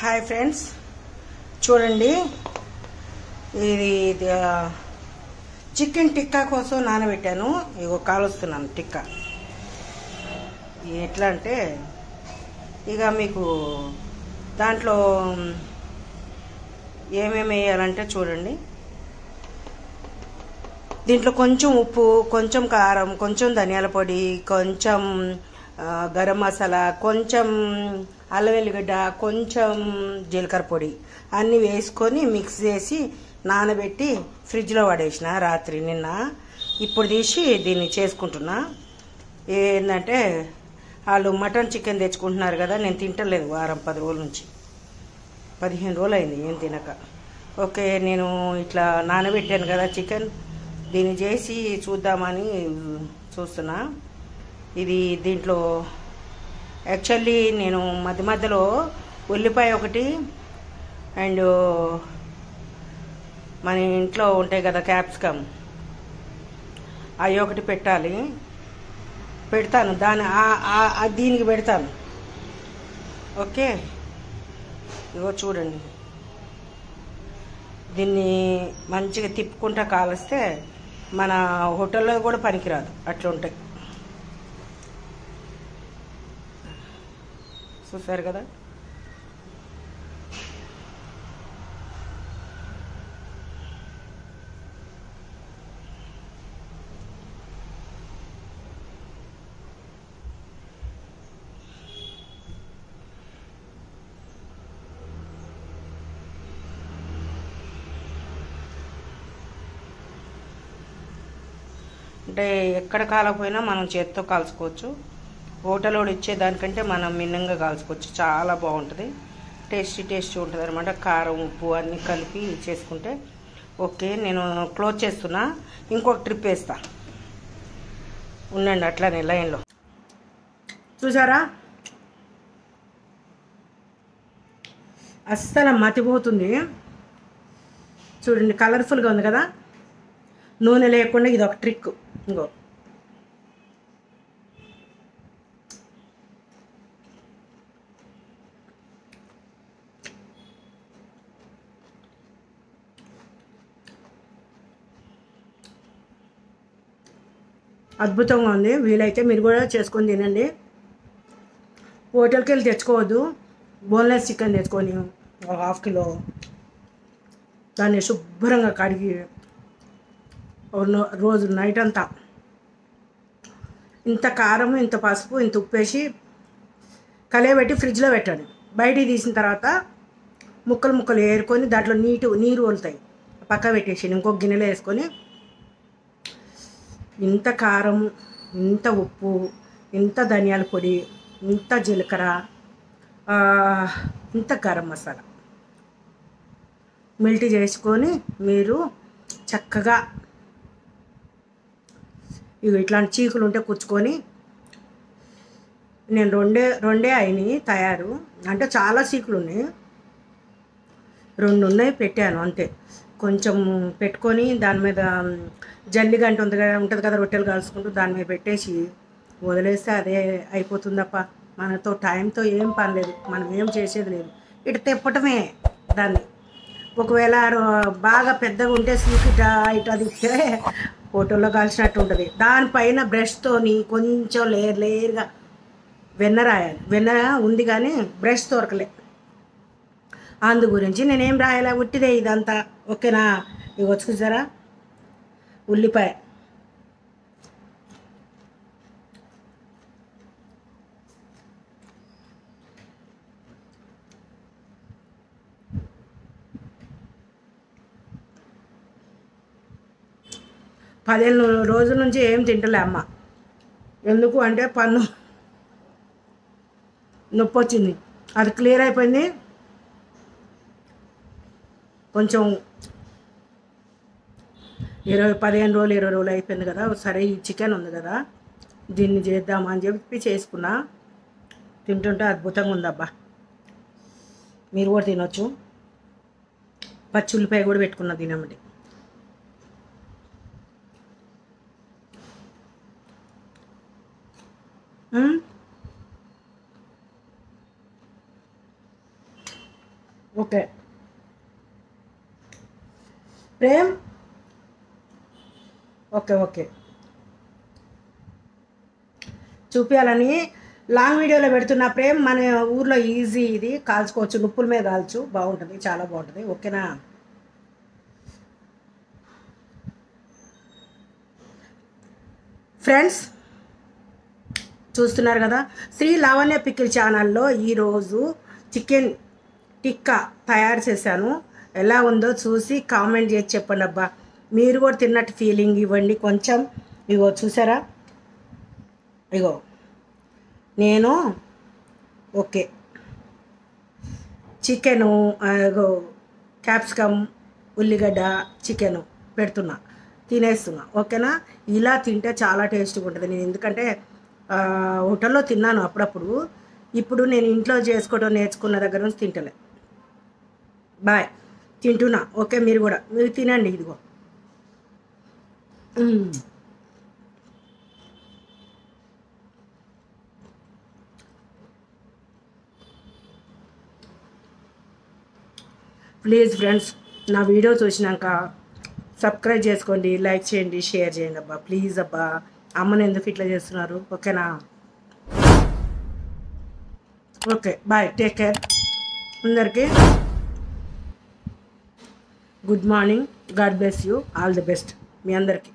Hi friends, చూడండి ఇది chicken tikka కోసం నానబెట్టాను. ఇగో కాలుస్తున్నాను టిక్కా. ఎట్లా అంటే ఇక మీకు దాంట్లో ఏమేమి వేయాలంటే చూడండి. దీంట్లో కొంచెం ఉప్పు, కొంచెం కారం, కొంచెం ధనియాల పొడి, కొంచెం గరం మసాలా, కొంచెం అల్లం వెల్లిగడ్డ, కొంచెం జీలకర్ర పొడి అన్నీ వేసుకొని మిక్స్ చేసి నానబెట్టి ఫ్రిడ్జ్లో పడేసిన రాత్రి నిన్న. ఇప్పుడు తీసి దీన్ని చేసుకుంటున్నా. ఏంటంటే వాళ్ళు మటన్ చికెన్ తెచ్చుకుంటున్నారు కదా, నేను తింటలేదు వారం 10 రోజుల నుంచి, 15 రోజులు అయింది ఏం తినక. ఓకే, నేను ఇట్లా నానబెట్టాను కదా చికెన్, దీన్ని చేసి చూద్దామని చూస్తున్నా. ఇది దీంట్లో యాక్చువల్లీ నేను మధ్య మధ్యలో ఉల్లిపాయ ఒకటి అండ్ మన ఇంట్లో ఉంటాయి కదా క్యాప్సికమ్, అవి ఒకటి పెడతాను దీనికి పెడతాను. ఓకే, ఇగో చూడండి, దీన్ని మంచిగా తిప్పుకుంటా కాలిస్తే మన హోటల్లో కూడా పనికిరాదు, అట్లా ఉంటాయి. చూసారు కదా. అంటే ఎక్కడ కాలకపోయినా మనం చేత్తో కాల్చుకోవచ్చు. హోటల్లో ఇచ్చేదానికంటే మనం మిన్నంగా కాల్చుకోవచ్చు. చాలా బాగుంటుంది, టేస్టీ ఉంటుంది అనమాట. కారం ఉప్పు అన్నీ కలిపి చేసుకుంటే. ఓకే, నేను క్లోజ్ చేస్తున్నా, ఇంకొక ట్రిప్ వేస్తా, ఉండండి అట్లానే లైన్లో. చూసారా, అస్సలు మతిపోతుంది. చూడండి, కలర్ఫుల్గా ఉంది కదా. నూనె లేకుండా ఇది ఒక ట్రిక్. ఇంకో అద్భుతంగా ఉంది. వీలైతే మీరు కూడా చేసుకొని తినండి. హోటల్కి వెళ్ళి తెచ్చుకోవద్దు. బోన్లెస్ చికెన్ తెచ్చుకొని 1/2 కిలో దాన్ని శుభ్రంగా కడిగి రోజు నైట్ అంతా ఇంత కారం, ఇంత పసుపు, ఇంత ఉప్పేసి కలియబెట్టి ఫ్రిడ్జ్లో పెట్టండి. బయటికి తీసిన తర్వాత ముక్కలు ఏరుకొని దాంట్లో నీరు వదులుతాయి, పక్క పెట్టేసి ఇంకొక గిన్నెలో వేసుకొని ఇంత కారం, ఇంత ఉప్పు, ఇంత ధనియాల పొడి, ఇంత జీలకర్ర, ఇంత గరం మసాలా మెల్ట్ చేసుకొని మీరు చక్కగా ఇవి ఇట్లాంటి చీకులు ఉంటే కూర్చుకొని, నేను రెండే అయినాయి తయారు. అంటే చాలా చీకులు ఉన్నాయి, 2 ఉన్నాయి పెట్టాను అంతే. కొంచెం పెట్టుకొని దాని మీద జల్లిగంట ఉంటుంది కదా, రొట్టెలు కాల్చుకుంటూ దాని మీద పెట్టేసి వదిలేస్తే అదే అయిపోతుందప్ప. మనతో టైంతో ఏం పని లేదు, మనం ఏం చేసేది లేదు, ఇటు తిప్పటమే దాన్ని. ఒకవేళ బాగా పెద్దగా ఉంటే ఇటు తిప్పితే హోటల్లో కాల్చినట్టు ఉంటుంది. దానిపైన బ్రష్తోని కొంచెం లేయర్గా వెన్న రాయాలి. వెన్న ఉంది కానీ బ్రష్ దొరకలే, అందు గురించి నేనేం రాయాలి, ఉట్టిదే ఇదంతా. ఓకేనా. ఇవి చూసారా, ఉల్లిపాయ, పదిహేను రోజుల నుంచి ఏం తింటలే అమ్మ. ఎందుకు అంటే పన్ను నొప్పి వచ్చింది, అది క్లియర్ అయిపోయింది. కొంచెం 15 రోజులు 20 రోజులు అయిపోయింది కదా. సరే, ఈ చికెన్ ఉంది కదా, దీన్ని చేద్దామని చెప్పి చేసుకున్నా. తింటుంటే అద్భుతంగా ఉందబ్బా. మీరు కూడా తినొచ్చు. పచ్చి ఉల్లిపాయ కూడా పెట్టుకున్నా తినమంటే. ఓకే ప్రేమ్, ఓకే ఓకే చూపించాలని లాంగ్ వీడియోలో పెడుతున్న ప్రేమ్. మన ఊర్లో ఈజీ ఇది, కాల్చుకోవచ్చు, నుప్పుల మీద కాల్చు, బాగుంటుంది, చాలా బాగుంటుంది. ఓకేనా ఫ్రెండ్స్, చూస్తున్నారు కదా శ్రీ లావణ్య పికిల్ ఛానల్లో ఈరోజు చికెన్ టిక్కా తయారు చేశాను. ఎలా ఉందో చూసి కామెంట్ చేసి చెప్పండి అబ్బా. మీరు కూడా తిన్నట్టు ఫీలింగ్ ఇవ్వండి కొంచెం. ఇగో చూసారా, ఇగో నేను ఓకే చికెను, ఇగో క్యాప్సికమ్, ఉల్లిగడ్డ, చికెను పెడుతున్నా, తినేస్తున్నా. ఓకేనా, ఇలా తింటే చాలా టేస్ట్గా ఉంటుంది. నేను ఎందుకంటే హోటల్లో తిన్నాను అప్పుడప్పుడు, ఇప్పుడు నేను ఇంట్లో చేసుకోవడం నేర్చుకున్న దగ్గర నుంచి తింటలే. బాయ్, తింటున్నా. ఓకే, మీరు కూడా మీరు తినండి. ఇదిగో ప్లీజ్ ఫ్రెండ్స్, నా వీడియో చూసినాక సబ్స్క్రైబ్ చేసుకోండి, లైక్ చేయండి, షేర్ చేయండి అబ్బా, ప్లీజ్ అబ్బా. అమ్మని ఎందుకు ఇట్లా చేస్తున్నారు? ఓకేనా, ఓకే బాయ్, టేక్ కేర్. అందరికీ good morning, God bless you, all the best మీ అందరికీ.